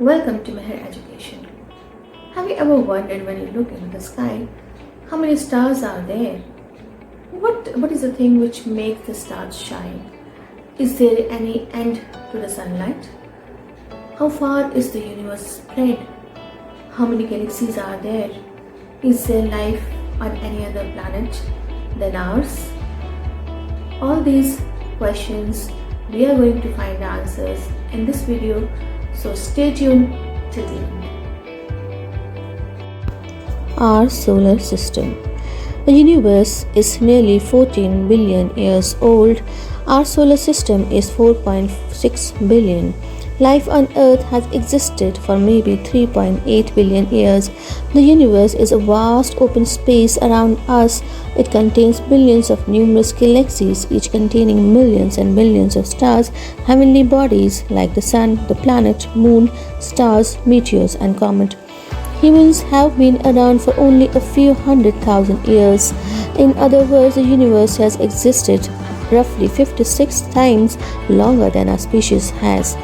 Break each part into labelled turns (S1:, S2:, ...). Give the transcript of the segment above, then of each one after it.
S1: Welcome to Meher Education. Have you ever wondered when you look into the sky, how many stars are there? What is the thing which makes the stars shine? Is there any end to the sunlight? How far is the universe spread? How many galaxies are there? Is there life on any other planet than ours? All these questions we are going to find answers in this video, so stay tuned till the end.
S2: Our solar system. The universe is nearly 14 billion years old. Our solar system is 4.6 billion. Life on Earth has existed for maybe 3.8 billion years. The universe is a vast open space around us. It contains billions of numerous galaxies, each containing millions and billions of stars, heavenly bodies like the sun, the planet, moon, stars, meteors, and comets. Humans have been around for only a few 100,000 years. In other words, the universe has existed roughly 56 times longer than our species has.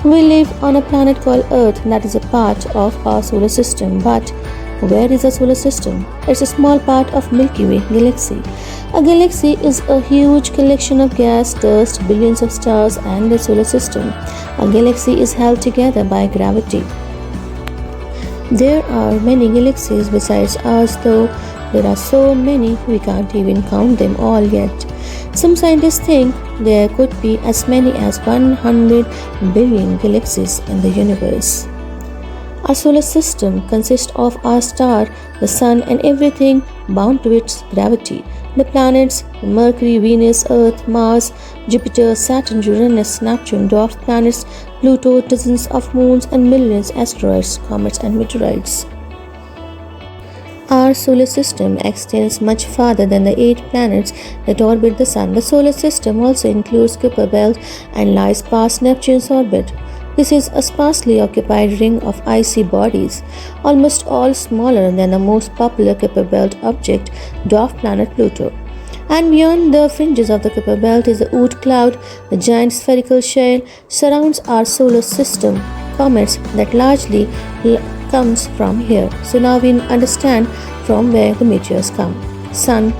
S2: We live on a planet called Earth that is a part of our solar system. But where is our solar system? It's a small part of Milky Way galaxy. A galaxy is a huge collection of gas, dust, billions of stars, and the solar system. A galaxy is held together by gravity. There are many galaxies besides ours, though there are so many we can't even count them all yet. Some scientists think there could be as many as 100 billion galaxies in the universe. Our solar system consists of our star, the sun, and everything bound to its gravity. The planets Mercury, Venus, Earth, Mars, Jupiter, Saturn, Uranus, Neptune, dwarf planets, Pluto, dozens of moons, and millions asteroids, comets, and meteorites. Our solar system extends much farther than the 8 planets that orbit the Sun. The solar system also includes Kuiper Belt and lies past Neptune's orbit. This is a sparsely occupied ring of icy bodies, almost all smaller than the most popular Kuiper Belt object, dwarf planet Pluto. And beyond the fringes of the Kuiper Belt is the Oort cloud. The giant spherical shell surrounds our solar system. Comets that largely comes from here. So now we understand from where the meteors come. Sun.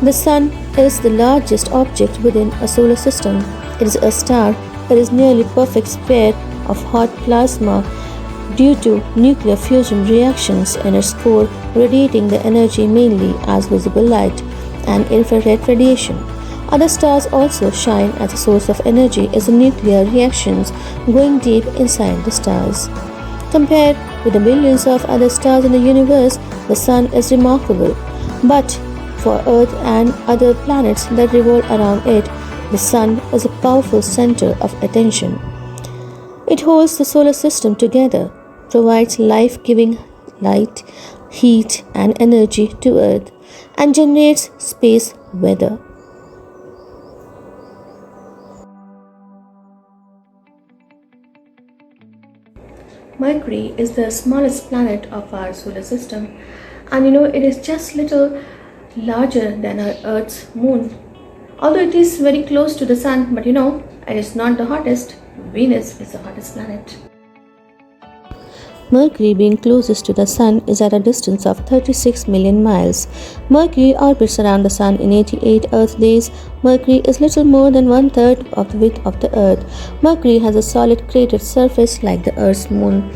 S2: The Sun is the largest object within a solar system. It is a star that is nearly perfect sphere of hot plasma due to nuclear fusion reactions in its core, radiating the energy mainly as visible light and infrared radiation. Other stars also shine as a source of energy as the nuclear reactions going deep inside the stars. Compared with the billions of other stars in the universe, the Sun is remarkable. But for Earth and other planets that revolve around it, the Sun is a powerful center of attention. It holds the solar system together, provides life-giving light, heat, and energy to Earth, and generates space weather.
S1: Mercury is the smallest planet of our solar system, and it is just little larger than our Earth's moon. Although it is very close to the sun, but it is not the hottest. Venus is the hottest planet.
S2: Mercury, being closest to the Sun, is at a distance of 36 million miles. Mercury orbits around the Sun in 88 Earth days. Mercury is little more than 1/3 of the width of the Earth. Mercury has a solid cratered surface like the Earth's moon.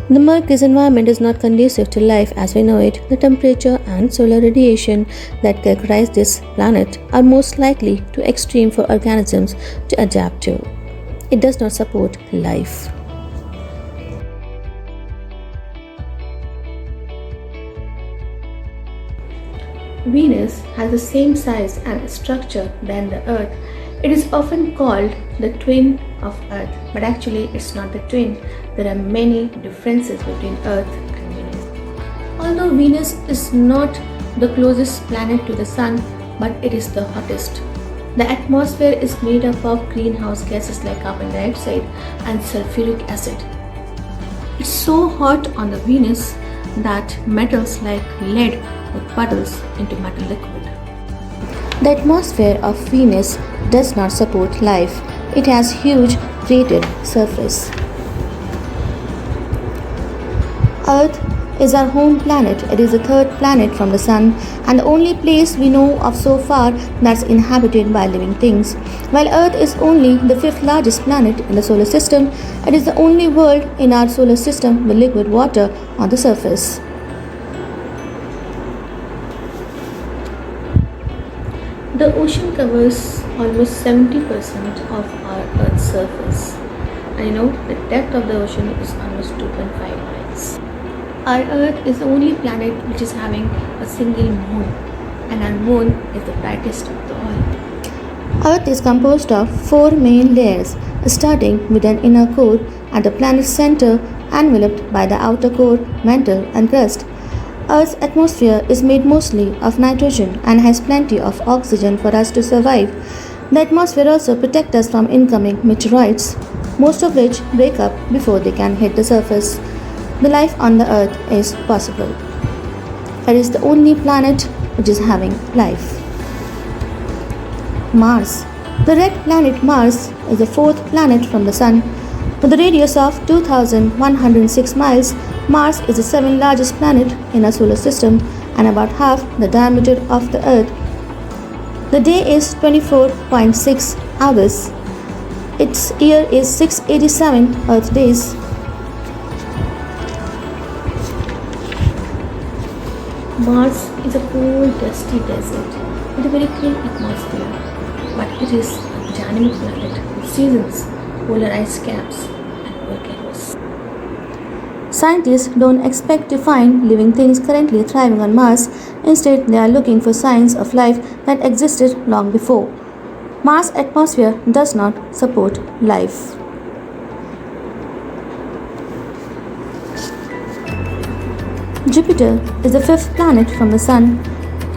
S2: The Mercury's environment is not conducive to life as we know it. The temperature and solar radiation that characterize this planet are most likely too extreme for organisms to adapt to. It does not support life.
S1: Venus has the same size and structure than the Earth. It is often called the twin of Earth, but actually it's not the twin. There are many differences between Earth and Venus. Although Venus is not the closest planet to the Sun, but it is the hottest. The atmosphere is made up of greenhouse gases like carbon dioxide and sulfuric acid. It's so hot on the Venus that metals like lead would puddles into metal liquid.
S2: The atmosphere of Venus does not support life. It has huge cratered surface. Earth is our home planet. It is the third planet from the Sun and the only place we know of so far that's inhabited by living things. While Earth is only the fifth largest planet in the solar system, it is the only world in our solar system with liquid water on the surface.
S1: The ocean covers almost 70% of our Earth's surface. And the depth of the ocean is almost 2.5 miles. Our Earth is the only planet which is having a single moon, and our moon is the brightest of the all.
S2: Earth is composed of four main layers, starting with an inner core at the planet's center, enveloped by the outer core, mantle, and crust. Earth's atmosphere is made mostly of nitrogen and has plenty of oxygen for us to survive. The atmosphere also protects us from incoming meteorites, most of which break up before they can hit the surface. The life on the Earth is possible. It is the only planet which is having life. Mars. The red planet Mars is the fourth planet from the Sun. With a radius of 2,106 miles, Mars is the seventh largest planet in our solar system and about half the diameter of the Earth. The day is 24.6 hours. Its year is 687 Earth days.
S1: Mars is a cold, dusty desert with a very thin atmosphere, but it is a dynamic planet with seasons, polar ice caps, and volcanoes.
S2: Scientists don't expect to find living things currently thriving on Mars. Instead, they are looking for signs of life that existed long before. Mars' atmosphere does not support life. Jupiter is the fifth planet from the Sun.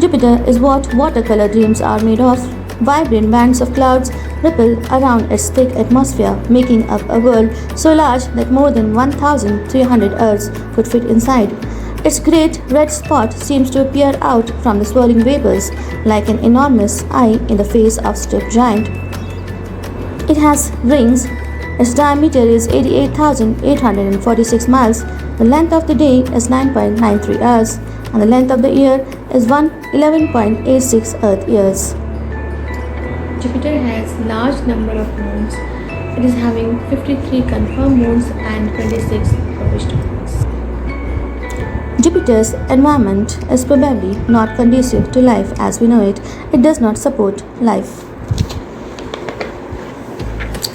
S2: Jupiter is what watercolor dreams are made of. Vibrant bands of clouds ripple around its thick atmosphere, making up a world so large that more than 1,300 Earths could fit inside. Its great red spot seems to appear out from the swirling vapors like an enormous eye in the face of steppe giant. It has rings. Its diameter is 88,846 miles. The length of the day is 9.93 hours, and the length of the year is 11.86 Earth years.
S1: Jupiter has large number of moons. It is having 53 confirmed moons and 26 proposed moons.
S2: Jupiter's environment is probably not conducive to life as we know it. It does not support life.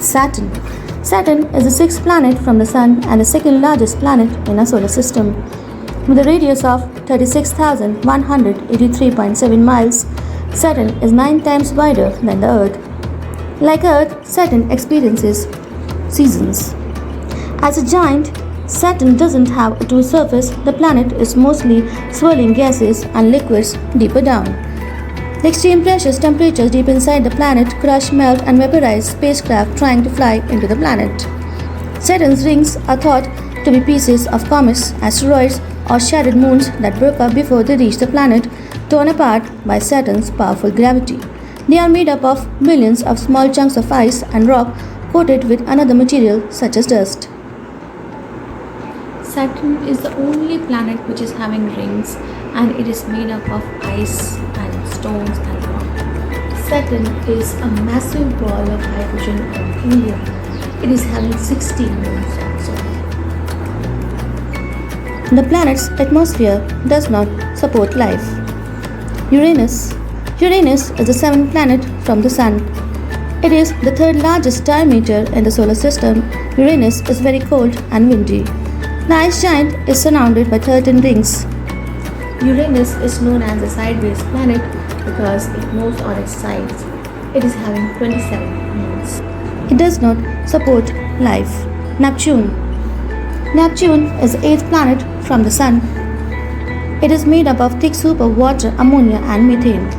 S2: Saturn. Saturn is the sixth planet from the Sun and the second largest planet in our solar system. With a radius of 36,183.7 miles, Saturn is 9 times wider than the Earth. Like Earth, Saturn experiences seasons. As a giant, Saturn doesn't have a true surface. The planet is mostly swirling gases and liquids deeper down. The extreme pressures, temperatures deep inside the planet crush, melt, and vaporize spacecraft trying to fly into the planet. Saturn's rings are thought to be pieces of comets, asteroids, or shattered moons that broke up before they reached the planet, torn apart by Saturn's powerful gravity. They are made up of billions of small chunks of ice and rock coated with another material such as dust.
S1: Saturn is the only planet which is having rings, and it is made up of ice and stones and rock. Saturn is a massive ball of hydrogen and helium. It is having 60 moons also.
S2: The planet's atmosphere does not support life. Uranus. Uranus is the seventh planet from the Sun. It is the third largest diameter in the solar system. Uranus is very cold and windy. The ice giant is surrounded by 13 rings.
S1: Uranus is known as a sideways planet because it moves on its sides. It is having 27 moons.
S2: It does not support life. Neptune. Neptune is the eighth planet from the Sun. It is made up of thick soup of water, ammonia, and methane.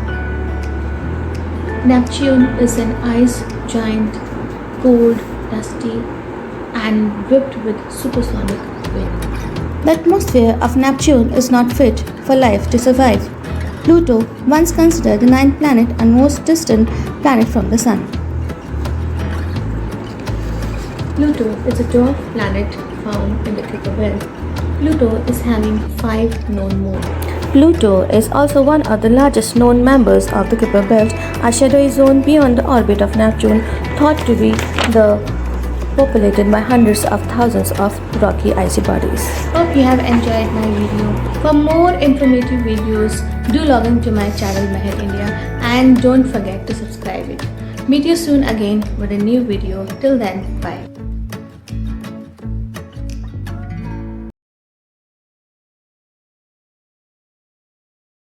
S1: Neptune is an ice giant, cold, dusty, and whipped with supersonic wind.
S2: The atmosphere of Neptune is not fit for life to survive. Pluto, once considered the ninth planet and most distant planet from the Sun.
S1: Pluto is a dwarf planet found in the Kuiper belt. Pluto is having 5 known moons.
S2: Pluto is also one of the largest known members of the Kuiper Belt, a shadowy zone beyond the orbit of Neptune, thought to be populated by hundreds of thousands of rocky icy bodies.
S1: Hope you have enjoyed my video. For more informative videos, do log in to my channel Meher India and don't forget to subscribe it. Meet you soon again with a new video. Till then, bye.